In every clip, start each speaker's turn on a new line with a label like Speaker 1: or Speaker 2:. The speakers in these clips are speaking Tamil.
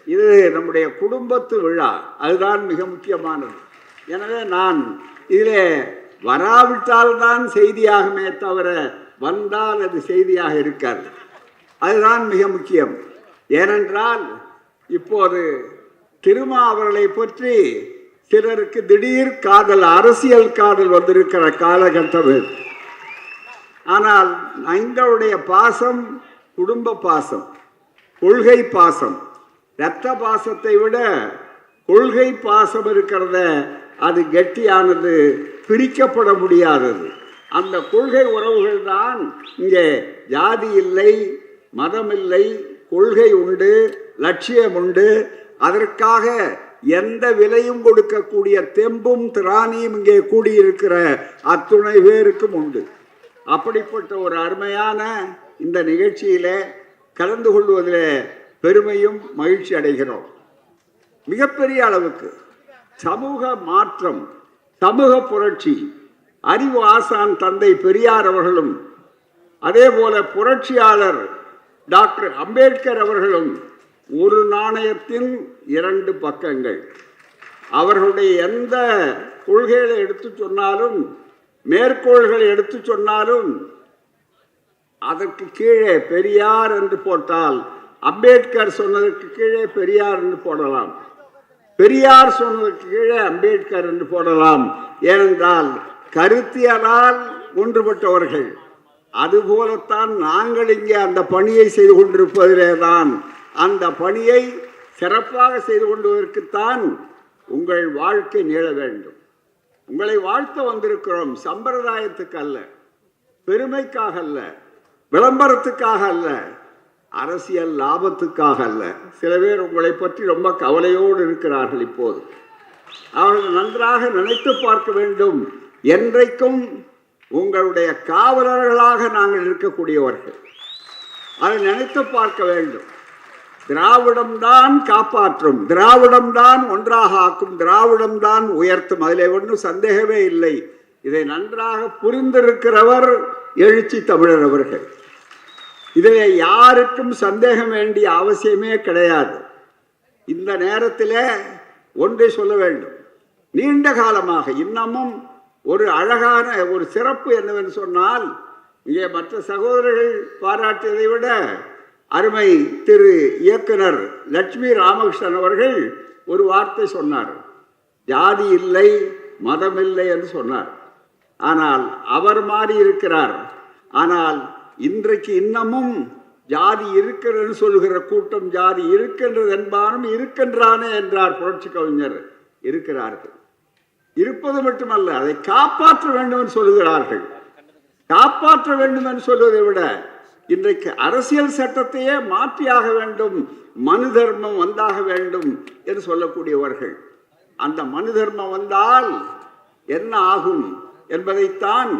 Speaker 1: இது நம்முடைய குடும்பத்து விழா, அதுதான் மிக முக்கியமானது. எனவே நான் இதிலே வராவிட்டால்தான் செய்தியாகுமே தவிர வந்தால் அது செய்தியாக இருக்காது. அதுதான் மிக முக்கியம். ஏனென்றால் இப்போது திருமா அவர்களை பற்றி சிலருக்கு திடீர் காதல், அரசியல் காதல் வந்திருக்கிற காலகட்டம். ஆனால் எங்களுடைய பாசம் குடும்ப பாசம், கொள்கை பாசம். இரத்த பாசத்தை விட கொள்கை பாசம் இருக்கிறத, அது கெட்டியானது, பிரிக்கப்பட முடியாதது. அந்த கொள்கை உறவுகள் தான் இங்கே ஜாதி இல்லை, மதம் இல்லை, கொள்கை உண்டு, லட்சியம் உண்டு. அதற்காக எந்த விலையும் கொடுக்கக்கூடிய தெம்பும் திராணியும் இங்கே கூடியிருக்கிற அத்துணை பேருக்கும் உண்டு. அப்படிப்பட்ட ஒரு அருமையான இந்த நிகழ்ச்சியில கலந்து கொள்வதில் பெருமையும் மகிழ்ச்சி அடைகிறோம். மிகப்பெரிய அளவுக்கு சமூக மாற்றம், சமூக புரட்சி, அறிவு ஆசான் தந்தை பெரியார் அவர்களும் அதே போல புரட்சியாளர் டாக்டர் அம்பேத்கர் அவர்களும் ஒரு நாணயத்தின் இரண்டு பக்கங்கள். அவர்களுடைய எந்த கொள்கைகளை எடுத்து சொன்னாலும், மேற்கோள்களை எடுத்து சொன்னாலும், அதற்கு கீழே பெரியார் என்று போட்டால் அம்பேத்கர் சொன்னதற்கு கீழே பெரியார் என்று போடலாம், பெரியார் சொன்னதற்கு கீழே அம்பேத்கர் என்று போடலாம். ஏனென்றால் கருத்தியலால் ஒன்றுபட்டவர்கள். அதுபோலத்தான் நாங்கள் இங்கே அந்த பணியை செய்து கொண்டிருப்பதிலே தான், அந்த பணியை சிறப்பாக செய்து கொண்டுவதற்குத்தான் உங்கள் வாழ்க்கை நீள வேண்டும். உங்களை வாழ்த்த வந்திருக்கிறோம், சம்பிரதாயத்துக்கு அல்ல, பெருமைக்காக அல்ல, விளம்பரத்துக்காக அல்ல, அரசியல் லாபத்துக்காக அல்ல. சில பேர் உங்களை பற்றி ரொம்ப கவலையோடு இருக்கிறார்கள். இப்போது அவர்கள் நன்றாக நினைத்து பார்க்க வேண்டும். என்றைக்கும் உங்களுடைய காவலர்களாக நாங்கள் இருக்கக்கூடியவர்கள், அதை நினைத்து பார்க்க வேண்டும். திராவிடம்தான் காப்பாற்றும், திராவிடம்தான் ஒன்றாக ஆக்கும், திராவிடம்தான் உயர்த்தும். அதிலே ஒன்றும் சந்தேகமே இல்லை. இதை நன்றாக புரிந்திருக்கிறவர் எழுச்சி தமிழர் அவர்கள். இதில் யாருக்கும் சந்தேகம் வேண்டிய அவசியமே கிடையாது. இந்த நேரத்தில் ஒன்றை சொல்ல வேண்டும். நீண்ட காலமாக இன்னமும் ஒரு அழகான ஒரு சிறப்பு என்னவென்று சொன்னால், இங்கே மற்ற சகோதரர்கள் பாராட்டியதை விட அருமை திரு இயக்குனர் லட்சுமி ராமகிருஷ்ணன் அவர்கள் ஒரு வார்த்தை சொன்னார். ஜாதி இல்லை, மதம் இல்லை என்று சொன்னார். ஆனால் அவர் மாறி இருக்கிறார். ஆனால் இன்றைக்கு இன்னமும் ஜாதி இருக்கிறது சொல்கிற கூட்டம், ஜாதி இருக்கின்றது என்பானும் இருக்கின்றானே என்றார் புரட்சி கவிஞர். இருக்கிறார்கள், இருப்பது மட்டுமல்ல, அதை காப்பாற்ற வேண்டும் என்று சொல்லுகிறார்கள். காப்பாற்ற வேண்டும் என்று சொல்வதை விட இன்றைக்கு அரசியல் சட்டத்தையே மாற்றியாக வேண்டும், மனு தர்மம் வந்தாக வேண்டும் என்று சொல்லக்கூடியவர்கள். அந்த மனு தர்மம் வந்தால் என்ன ஆகும் என்பதைத்தான்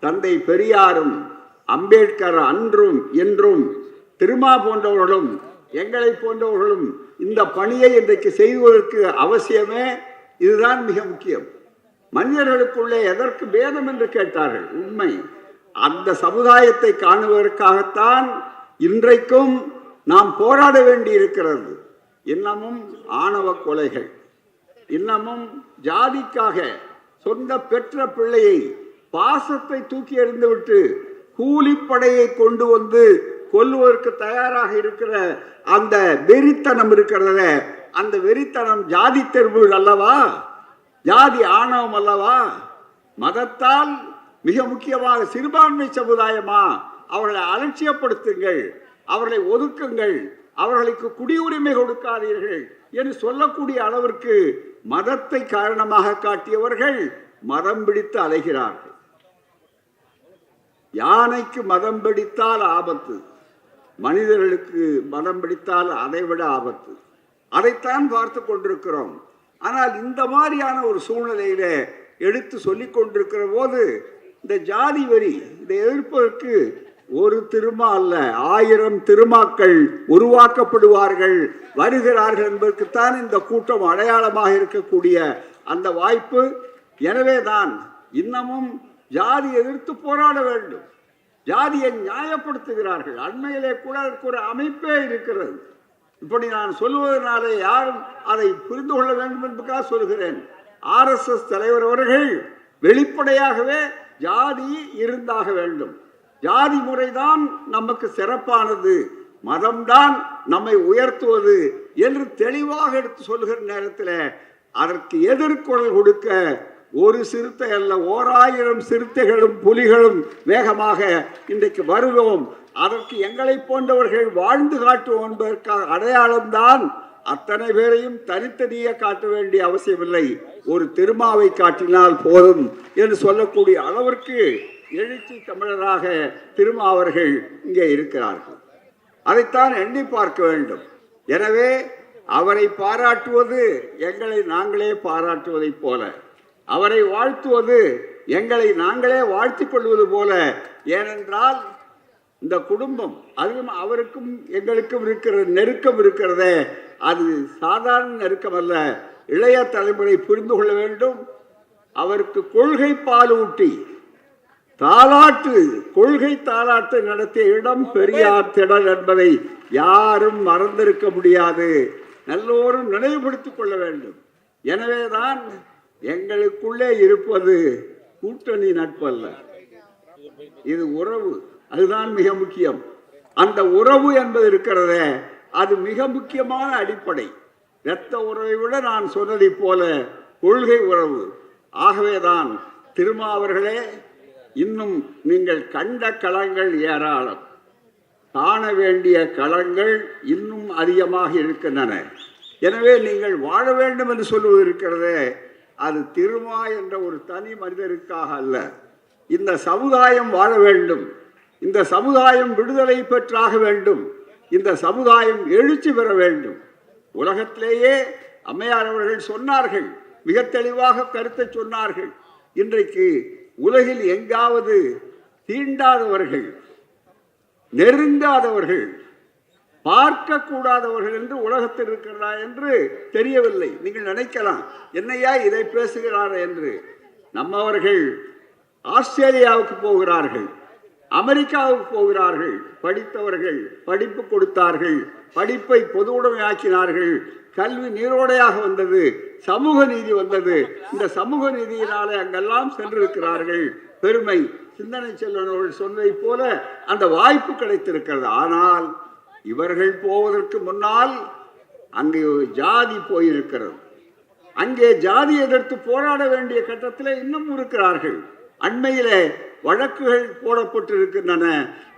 Speaker 1: தந்தை பெரியாரும் அம்பேத்கர் அன்றும் என்றும் திருமா போன்றவர்களும் எங்களை போன்றவர்களும் இந்த பணியை இன்றைக்கு செய்வதற்கு அவசியமே இதுதான் மிக முக்கியம். மனிதர்களுக்குள்ளே எதற்கு பேதம் என்று கேட்டார்கள். உண்மை, அந்த சமுதாயத்தை காணுவதற்காகத்தான் இன்றைக்கும் நாம் போராட வேண்டி இருக்கிறது. இன்னமும் ஆணவ கொலைகள், இன்னமும் ஜாதிக்காக சொந்த பெற்ற பிள்ளையை பாசத்தை தூக்கி எறிந்துவிட்டு கூலிப்படையை கொண்டு வந்து கொல்லுவதற்கு தயாராக இருக்கிற அந்த வெறித்தனம் இருக்கிறத, அந்த வெறித்தனம் ஜாதி தெருவு அல்லவா, ஜாதி ஆணவம் அல்லவா? மதத்தால் மிக முக்கியமாக சிறுபான்மை சமுதாயமா, அவர்களை அலட்சியப்படுத்துங்கள், அவர்களை ஒதுக்குங்கள், அவர்களுக்கு குடியுரிமை கொடுக்காதீர்கள் என்று சொல்லக்கூடிய அளவிற்கு மதத்தை காரணமாக காட்டியவர்கள் மதம் பிடித்து அலைகிறார்கள். யானைக்கு மதம் பிடித்தால் ஆபத்து, மனிதர்களுக்கு மதம் பிடித்தால் அதைவிட ஆபத்து. அதைத்தான் பார்த்து கொண்டிருக்கிறோம். ஆனால் இந்த மாதிரியான ஒரு சூழ்நிலையில எடுத்து சொல்லிக் கொண்டிருக்கிற போது இந்த ஜாதி வரி இதை எதிர்ப்பதற்கு ஒரு திருமா அல்ல, 1000 திருமாக்கள் உருவாக்கப்படுவார்கள், வருகிறார்கள் என்பதற்குத்தான் இந்த கூட்டம் அடையாளமாக இருக்கக்கூடிய அந்த வாய்ப்பு. எனவேதான் இன்னமும் ஜாதி எதிர்த்து போராட வேண்டும். ஜாதியை நியாயப்படுத்துகிறார்கள். அண்மையிலே கூட அதற்கு ஒரு அமைப்பே இருக்கிறது. இப்படி நான் சொல்லுவதனாலே யாரும் அதை புரிந்து கொள்ள வேண்டும் என்பதற்காக சொல்கிறேன். RSS தலைவர் அவர்கள் வெளிப்படையாகவே ஜாதி இருந்தாக வேண்டும், ஜாதி முறைதான் நமக்கு சிறப்பானது, மதம்தான் நம்மை உயர்த்துவது என்று தெளிவாக எடுத்து சொல்கிற நேரத்தில் அதற்கு எதிர்குரல் கொடுக்க ஒரு சிறுத்தை அல்ல, 1000 சிறுத்தைகளும் புலிகளும் வேகமாக இன்றைக்கு வருவோம். அதற்கு எங்களை போன்றவர்கள் வாழ்ந்து காட்டுவோம் என்பதற்காக அடையாளம்தான். அத்தனை பேரையும் தனித்தனியே காட்ட வேண்டிய அவசியமில்லை, ஒரு திருமாவை காட்டினால் போதும் என்று சொல்லக்கூடிய அளவிற்கு எழுச்சி தமிழராக திருமாவர்கள் இங்கே இருக்கிறார்கள். அதைத்தான் எண்ணி பார்க்க வேண்டும். எனவே அவரை பாராட்டுவது எங்களை நாங்களே பாராட்டுவதைப் போல, அவரை வாழ்த்துவது எங்களை நாங்களே வாழ்த்திக் கொள்வது போல. ஏனென்றால் இந்த குடும்பம், அதுவும் அவருக்கும் எங்களுக்கும் இருக்கிற நெருக்கம் இருக்கிறதே, அது சாதாரண நெருக்கம் அல்ல. இளைய தலைமுறை புரிந்து கொள்ள வேண்டும். அவருக்கு கொள்கை பாலூட்டி தாலாட்டு, கொள்கை தாலாட்டு நடத்திய இடம் பெரியார் திடல் என்பதை யாரும் மறந்திருக்க முடியாது, எல்லோரும் நினைவுபடுத்திக் கொள்ள வேண்டும். எனவேதான் எங்களுக்குள்ளே இருப்பது கூட்டணி நட்பு அல்ல, இது உறவு. அதுதான் மிக முக்கியம். அந்த உறவு என்பது இருக்கிறதே, அது மிக முக்கியமான அடிப்படை. இரத்த உறவை விட நான் சொன்னதை போல கொள்கை உறவு. ஆகவேதான் திருமாவர்களே, இன்னும் நீங்கள் கண்ட களங்கள் ஏராளம், காண வேண்டிய களங்கள் இன்னும் அதிகமாக இருக்கின்றன. எனவே நீங்கள் வாழ வேண்டும் என்று சொல்வது இருக்கிறதே, அது திருமா என்ற ஒரு தனி மனிதருக்காக அல்ல. இந்த சமுதாயம் வாழ வேண்டும், இந்த சமுதாயம் விடுதலை பெற்றாக வேண்டும், இந்த சமுதாயம் எழுச்சி பெற வேண்டும். உலகத்திலேயே அம்மையார் அவர்கள் சொன்னார்கள், மிக தெளிவாக கருத்தை சொன்னார்கள். இன்றைக்கு உலகில் எங்காவது தீண்டாதவர்கள், நெருங்காதவர்கள், பார்க்கக்கூடாதவர்கள் என்று உலகத்தில் இருக்கிறதா என்று தெரியவில்லை. நீங்கள் நினைக்கலாம், என்னையா இதை பேசுகிறார் என்று. நம்மவர்கள் ஆஸ்திரேலியாவுக்கு போகிறார்கள், அமெரிக்காவுக்கு போகிறார்கள், படித்தவர்கள், படிப்பு கொடுத்தார்கள், படிப்பை பொது உடைமையாக்கினார்கள், கல்வி நீரோடையாக வந்தது, சமூக நீதி வந்தது. இந்த சமூக நீதியினாலே அங்கெல்லாம் சென்றிருக்கிறார்கள். பெருமை. சிந்தனை செல்வனர்கள் சொன்னதை போல அந்த வாய்ப்பு கிடைத்திருக்கிறது. ஆனால் இவர்கள் போவதற்கு முன்னால் அங்கே ஜாதி போயிருக்கிறது. அங்கே ஜாதி எதிர்த்து போராட வேண்டிய கட்டத்தில் இன்னும் இருக்கிறார்கள். அண்மையிலே வழக்குகள் போடப்பட்டிருக்கின்றன.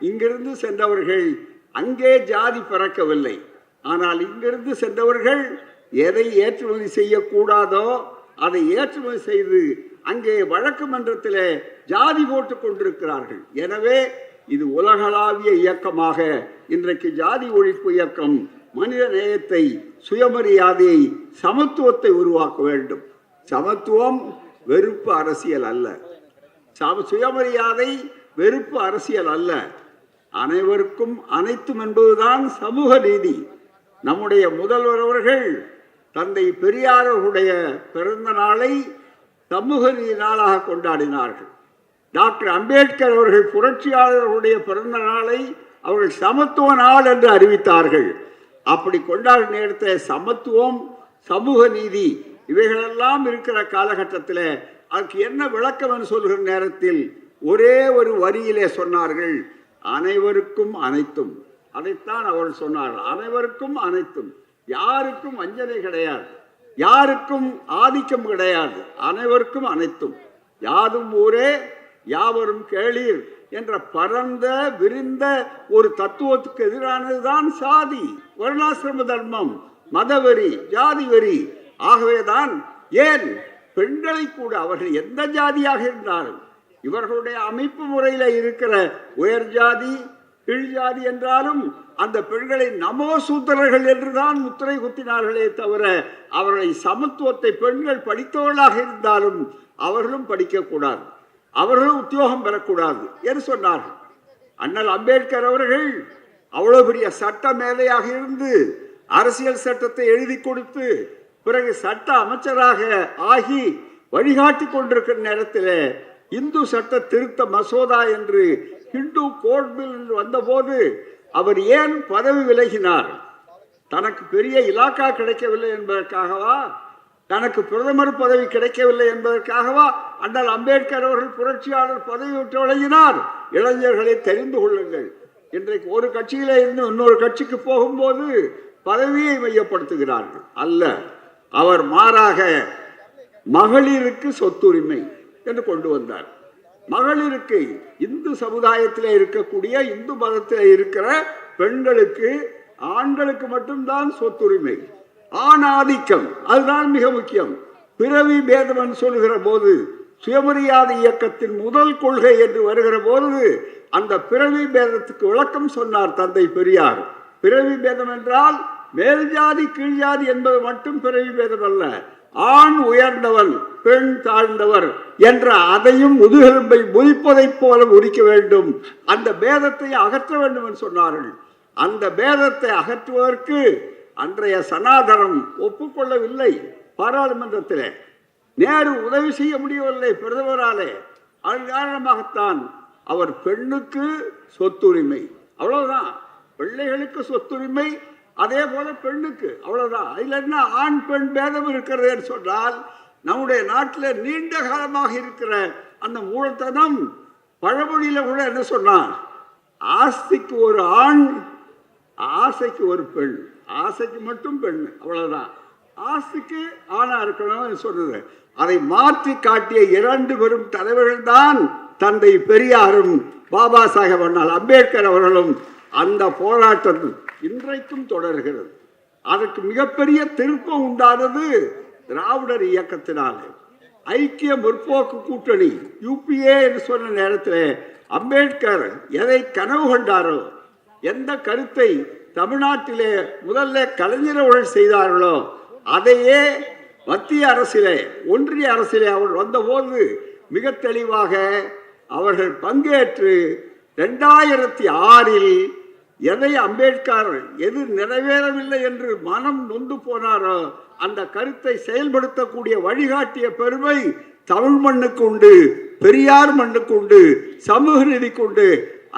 Speaker 1: இங்கிருந்து சென்றவர்கள் அங்கே ஜாதி பிறக்கவில்லை, ஆனால் இங்கிருந்து சென்றவர்கள் எதை ஏற்றுமதி செய்யக்கூடாதோ அதை ஏற்றுமதி செய்து அங்கே வழக்கு மன்றத்திலே ஜாதி போட்டுக் கொண்டிருக்கிறார்கள். எனவே இது உலகளாவிய இயக்கமாக இன்றைக்கு ஜாதி ஒழிப்பு இயக்கம் மனித நேயத்தை, சுயமரியாதையை, சமத்துவத்தை உருவாக்க வேண்டும். சமத்துவம் வெறுப்பு அரசியல் அல்ல, சுயமரியாதை வெறுப்பு அரசியல் அல்ல. அனைவருக்கும் அனைத்தும் என்பதுதான் சமூக நீதி. நம்முடைய முதல்வர் அவர்கள் தந்தை பெரியாருடைய பிறந்த நாளை சமூக நீதி நாளாக கொண்டாடினார்கள். டாக்டர் அம்பேத்கர் அவர்கள் புரட்சியாளர்களுடைய பிறந்த நாளை அவர்கள் சமத்துவ நாள் என்று அறிவித்தார்கள். அப்படி கொண்டாடும் நேரத்தில் சமத்துவம், சமூக நீதி இவைகளெல்லாம் இருக்கிற காலகட்டத்தில் அதுக்கு என்ன விளக்கம் என்று சொல்கிற நேரத்தில் ஒரே ஒரு வரியிலே சொன்னார்கள், அனைவருக்கும் அனைத்தும். அதைத்தான் அவர்கள் சொன்னார்கள், அனைவருக்கும் அனைத்தும். யாருக்கும் வஞ்சனை கிடையாது, யாருக்கும் ஆதிக்கம் கிடையாது, அனைவருக்கும் அனைத்தும். யாதும் ஊரே யாவரும் கேளீர் என்ற பரந்த விரிந்த ஒரு தத்துவத்துக்கு எதிரானதுதான் சாதி, வர்ணாசிரம தர்மம், மதவெறி, ஜாதி வெறி. ஆகவேதான் ஏன் பெண்களை கூட அவர்கள் எந்த ஜாதியாக இருந்தாலும் இவர்களுடைய அமைப்பு முறையில் இருக்கிற உயர் ஜாதி, கீழ் ஜாதி என்றாலும் அந்த பெண்களை நமோ சூத்திரர்கள் என்றுதான் முத்திரை குத்தினார்களே தவிர அவர்களை சமத்துவத்தை, பெண்கள் படித்தவர்களாக இருந்தாலும் அவர்களும் படிக்கக்கூடாது, அவர்களும் உத்தியோகம் பெறக்கூடாது என்று சொன்னார்கள். அண்ணல் அம்பேத்கர் அவர்கள் அவ்வளவு பெரிய சட்ட மேதையாக இருந்து அரசியல் சட்டத்தை எழுதி கொடுத்து பிறகு சட்ட அமைச்சராக ஆகி வழிகாட்டி கொண்டிருக்கிற நேரத்தில் இந்து சட்ட திருத்த மசோதா என்று ஹிந்து கோட் பில் வந்தபோது அவர் ஏன் பதவி விலகினார்? தனக்கு பெரிய இலாக்கா கிடைக்கவில்லை என்பதற்காகவா, தனக்கு பிரதமர் பதவி கிடைக்கவில்லை என்பதற்காகவா அண்ணல் அம்பேத்கர் அவர்கள் புரட்சியாளர் பதவி விட்டு வழங்கினார்? இளைஞர்களை தெரிந்து கொள்ளுங்கள். இன்றைக்கு ஒரு கட்சியில இருந்து இன்னொரு கட்சிக்கு போகும்போது பதவியை மையப்படுத்துகிறார்கள். அல்ல, அவர் மாறாக மகளிருக்கு சொத்துரிமை என்று கொண்டு வந்தார். மகளிருக்கு, இந்து சமுதாயத்தில் இருக்கக்கூடிய, இந்து மதத்தில் இருக்கிற பெண்களுக்கு, ஆண்களுக்கு மட்டும்தான் சொத்துரிமை. ஆணாதிக்கம் அதுதான் மிக முக்கியம். பிறவி பேதம் சொல்லுகிற போது, சுயமரியாதை இயக்கத்தின் முதல் கொள்கை என்று வருகிற போது அந்த பிறவி பேதத்துக்கு விளக்கம் சொன்னார் தந்தை பெரியார். பிறவி பேதம் என்றால் மேல் ஜாதி கீழ் ஜாதி என்பது மட்டும் பிறவி பேதம் அல்ல. ஆண் உயர்ந்தவன் பெண் தாழ்ந்தவர் என்ற அதையும் முதுகெலும்பை முறிப்பதைப் போல முறிக்க வேண்டும். அந்த பேதத்தை அகற்ற வேண்டும் என்று சொன்னார்கள். அந்த பேதத்தை அகற்றுவதற்கு அன்றைய சனாதனம் ஒப்புக்கொள்ளவில்லை. பாராளுமன்றத்திலே நேரு உதவி செய்ய முடியவில்லை பிரதமராலே. அதன் காரணமாகத்தான் அவர் பெண்ணுக்கு சொத்துரிமை, அவ்வளவுதான். பிள்ளைகளுக்கு சொத்துரிமை, அதே போல பெண்ணுக்கு, அவ்வளவுதான். அதுல என்ன ஆண் பெண் பேதம் இருக்கிறது என்று சொன்னால், நம்முடைய நாட்டில் நீண்ட காலமாக இருக்கிற அந்த மூலத்தனம், பழமொழியில கூட என்ன சொன்னா, ஆஸ்திக்கு ஒரு ஆண், ஆசைக்கு ஒரு பெண். ஆசைக்கு மட்டும் பெண், அவ்வளவுதான். ஆஸ்திக்கு ஆணா இருக்கணும் சொன்னது. அதை மாற்றி காட்டிய இரண்டு பெரும் தலைவர்கள் தான் தந்தை பெரியாரும் பாபா சாஹேப் அண்ணல் அம்பேத்கர் அவர்களும். அந்த போராட்டம் இன்றைக்கும் தொடர்கிறது. அதற்கு மிகப்பெரிய திருப்பம் உண்டானது திராவிடர் இயக்கத்தினாலே. ஐக்கிய முற்போக்கு கூட்டணி யூபிஏ என்று சொன்ன நேரத்தில் அம்பேத்கர் எதை கனவு கொண்டாரோ, எந்த கருத்தை தமிழ்நாட்டிலே முதல்ல கலைஞர்கள் செய்தார்களோ, அதையே மத்திய அரசிலே, ஒன்றிய அரசிலே அவர் வந்தபோது மிக தெளிவாக அவர்கள் பங்கேற்று 2006 எதை அம்பேத்கர் எது நிறைவேறவில்லை என்று மனம் நொந்து போனாரோ அந்த கருத்தை செயல்படுத்தக்கூடிய வழிகாட்டிய பெருமை தமிழ் மண்ணுக்கு உண்டு, பெரியார் மண்ணுக்கு உண்டு, சமூக நீதிக்கு உண்டு.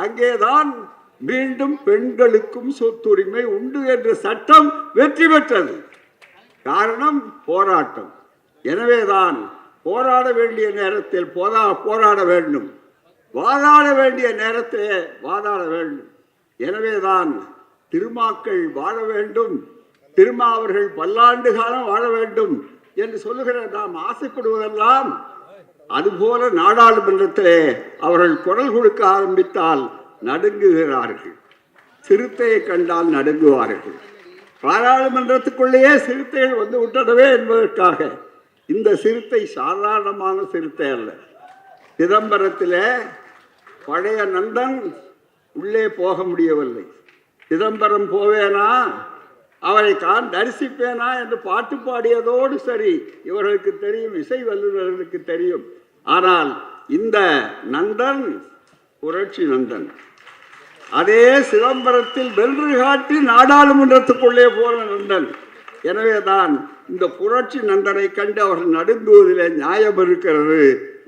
Speaker 1: அங்கேதான் மீண்டும் பெண்களுக்கும் சொத்துரிமை உண்டு என்ற சட்டம் வெற்றி பெற்றது. காரணம் போராட்டம். எனவேதான் போராட வேண்டிய நேரத்தில் போராட வேண்டும், வாதாட வேண்டிய நேரத்தில் வாதாட வேண்டும். எனவேதான் திருமாக்கள் வாழ வேண்டும், திருமாவர்கள் பல்லாண்டு காலம் வாழ வேண்டும் என்று சொல்லுகிற நாம் ஆசைப்படுவதெல்லாம், அதுபோல நாடாளுமன்றத்திலே அவர்கள் குரல் கொடுக்க ஆரம்பித்தால் நடுங்குகிறார்கள். சிறுத்தையை கண்டால் நடுங்குவார்கள். பாராளுமன்றத்துக்குள்ளேயே சிறுத்தைகள் வந்து விட்டனவே என்பதற்காக. இந்த சிறுத்தை சாதாரணமான சிறுத்தை அல்ல. சிதம்பரத்திலே பழைய நந்தன் உள்ளே போக முடியவில்லை. சிதம்பரம் போவேனா, அவரை தரிசிப்பேனா என்று பாட்டு பாடியதோடு சரி, இவர்களுக்கு தெரியும், இசை வல்லுநர்களுக்கு தெரியும். ஆனால் இந்த நந்தன் புரட்சி நந்தன். அதே சிதம்பரத்தில் வென்று காட்டி நாடாளுமன்றத்துக்குள்ளே போன நந்தன். எனவேதான் இந்த புரட்சி நந்தனை கண்டு அவர்கள் நடுங்குவதிலே நியாயம் இருக்கிறது,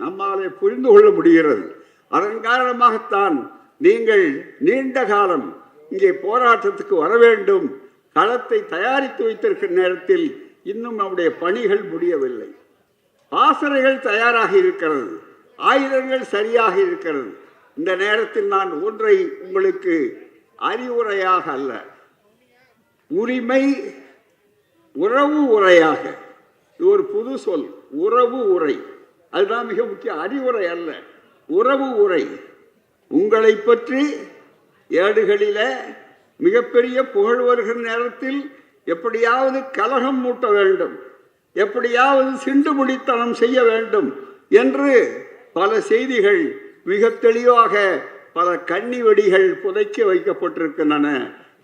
Speaker 1: நம்மாலே புரிந்து கொள்ள முடிகிறது. அதன் காரணமாகத்தான் நீங்கள் நீண்ட காலம் இங்கே போராட்டத்துக்கு வர வேண்டும். களத்தை தயாரித்து வைத்திருக்கிற நேரத்தில் இன்னும் நம்முடைய பணிகள் முடியவில்லை. பாசறைகள் தயாராக இருக்கிறது, ஆயுதங்கள் சரியாக இருக்கிறது. இந்த நேரத்தில் நான் ஒன்றை உங்களுக்கு அறிவுரையாக அல்ல, உரிமை உறவு உரையாக, இது ஒரு புது சொல், உறவு உரை, அதுதான் மிக முக்கிய. அறிவுரை அல்ல, உறவு உரை. உங்களை பற்றி ஏடுகளில மிகப்பெரிய புகழ் வருகிற நேரத்தில் எப்படியாவது கலகம் மூட்ட வேண்டும், எப்படியாவது சிண்டு முடித்தனம் செய்ய வேண்டும் என்று பல செய்திகள் மிக தெளிவாக பல கண்ணி வெடிகள் புதைக்க வைக்கப்பட்டிருக்கின்றன.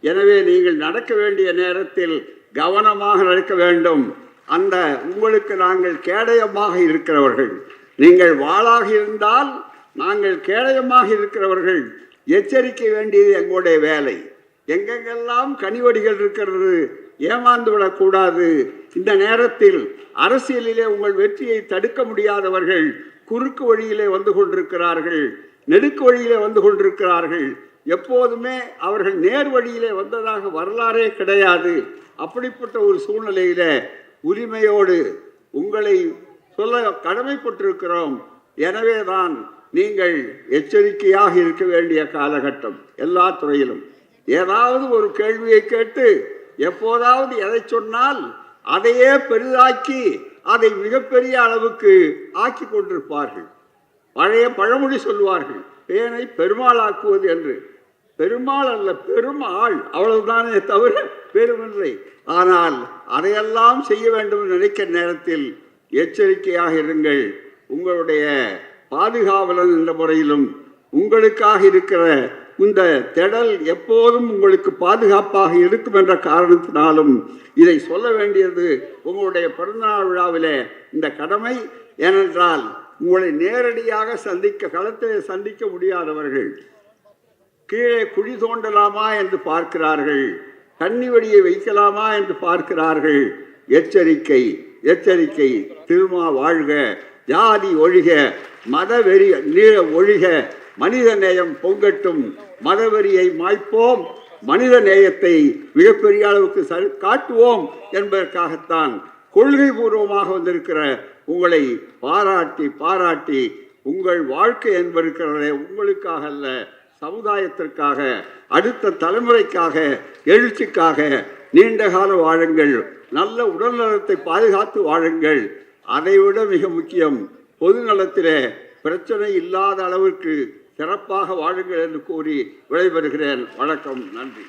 Speaker 1: எனவே நீங்கள் நடக்க வேண்டிய நேரத்தில் கவனமாக நடக்க வேண்டும். அந்த உங்களுக்கு நாங்கள் கேடயமாக இருக்கிறவர்கள், நீங்கள் வாளாக இருந்தால் நாங்கள் கேடயமாக இருக்கிறவர்கள். எச்சரிக்கை வேண்டியது எங்களுடைய வேலை. எங்கெங்கெல்லாம் கனிவடிகள் இருக்கிறது, ஏமாந்து விடக்கூடாது. இந்த நேரத்தில் அரசியலிலே உங்கள் வெற்றியை தடுக்க முடியாதவர்கள் குறுக்கு வழியிலே வந்து கொண்டிருக்கிறார்கள், நெடுக்கு வழியிலே வந்து கொண்டிருக்கிறார்கள். எப்போதுமே அவர்கள் நேர் வழியிலே வந்ததாக வரலாறே கிடையாது. அப்படிப்பட்ட ஒரு சூழ்நிலையில உரிமையோடு உங்களை சொல்ல கடமைப்பட்டிருக்கிறோம். எனவேதான் நீங்கள் எச்சரிக்கையாக இருக்க வேண்டிய காலகட்டம். எல்லா துறையிலும் ஏதாவது ஒரு கேள்வியை கேட்டு எப்போதாவது எதை சொன்னால் அதையே பெரிதாக்கி அதை மிகப்பெரிய அளவுக்கு ஆக்கி கொண்டிருப்பார்கள். பழைய பழமொழி சொல்வார்கள், பேனை பெருமாளாக்குவது என்று. பெருமாள் அல்ல, பெருமாள், அவ்வளவுதானே தவிர பெருமில்லை. ஆனால் அதையெல்லாம் செய்ய வேண்டும் என்று நினைக்கிற நேரத்தில் எச்சரிக்கையாக இருங்கள். உங்களுடைய பாதுகாவலன் என்ற முறையிலும் உங்களுக்காக இருக்கிற இந்த திடல் எப்போதும் உங்களுக்கு பாதுகாப்பாக இருக்கும் என்ற காரணத்தினாலும் இதை சொல்ல வேண்டியது உங்களுடைய பிறந்தநாள் விழாவிலே இந்த கடமை. ஏனென்றால் உங்களை நேரடியாக களத்திலே சந்திக்க முடியாதவர்கள் கீழே குழி தோண்டலாமா என்று பார்க்கிறார்கள், கன்னி வெடியை வைக்கலாமா என்று பார்க்கிறார்கள். எச்சரிக்கை, எச்சரிக்கை. திருமா வாழ்க, ஜாதி ஒழிக, மதவெறி ஒழிக, மனித நேயம் பொங்கட்டும், மதவெறியை மாய்ப்போம், மனித நேயத்தை மிகப்பெரிய அளவுக்கு காட்டுவோம் என்பதற்காகத்தான் கொள்கை பூர்வமாக வந்திருக்கிற உங்களை பாராட்டி பாராட்டி உங்கள் வாழ்க்கை என்பதற்கிறதே உங்களுக்காக அல்ல, சமுதாயத்திற்காக, அடுத்த தலைமுறைக்காக, எழுச்சிக்காக நீண்டகால வாழுங்கள், நல்ல உடல் நலத்தை பாதுகாத்து வாழுங்கள். அதைவிட மிக முக்கியம், பொது நலத்திலே பிரச்சனை இல்லாத அளவிற்கு சிறப்பாக வாழுங்கள் என்று கூறி விடைபெறுகிறேன். வணக்கம், நன்றி.